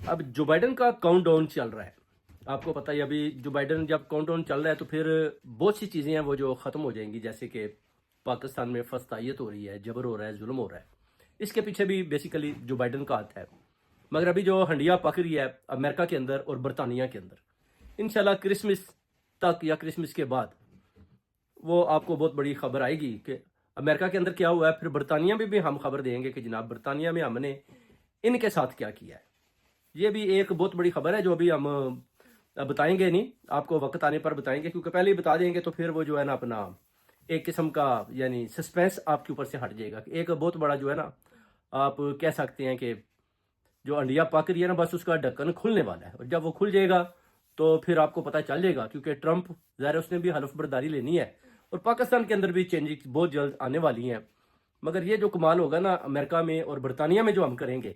اب Joe Biden کا count down چل رہا ہے، آپ کو پتہ ہے ابھی جو بائیڈن جب کاؤنٹ ڈاؤن چل رہا ہے تو پھر بہت سی چیزیں ہیں وہ جو ختم ہو جائیں گی، جیسے کہ پاکستان میں فسطائیت ہو رہی ہے، جبر ہو رہا ہے، ظلم ہو رہا ہے، اس کے پیچھے بھی بیسیکلی جو بائیڈن کا ہاتھ ہے۔ مگر ابھی جو ہنڈیا پک رہی ہے امریکہ کے اندر اور برطانیہ کے اندر، انشاءاللہ کرسمس تک یا کرسمس کے بعد وہ آپ کو بہت بڑی خبر آئے گی کہ امریکہ کے اندر کیا ہوا ہے، پھر برطانیہ میں بھی ہم خبر دیں گے کہ جناب برطانیہ میں ہم نے ان کے ساتھ کیا کیا ہے۔ یہ بھی ایک بہت بڑی خبر ہے جو ابھی ہم بتائیں گے نہیں، آپ کو وقت آنے پر بتائیں گے، کیونکہ پہلے ہی بتا دیں گے تو پھر وہ جو ہے نا اپنا ایک قسم کا یعنی سسپینس آپ کے اوپر سے ہٹ جائے گا۔ ایک بہت بڑا جو ہے نا آپ کہہ سکتے ہیں کہ جو انڈیا پک رہی ہے نا بس اس کا ڈھکن کھلنے والا ہے، اور جب وہ کھل جائے گا تو پھر آپ کو پتہ چل جائے گا، کیونکہ ٹرمپ ظاہر اس نے بھی حلف برداری لینی ہے اور پاکستان کے اندر بھی چینجز بہت جلد آنے والی ہیں۔ مگر یہ جو کمال ہوگا نا امریکہ میں اور برطانیہ میں جو ہم کریں گے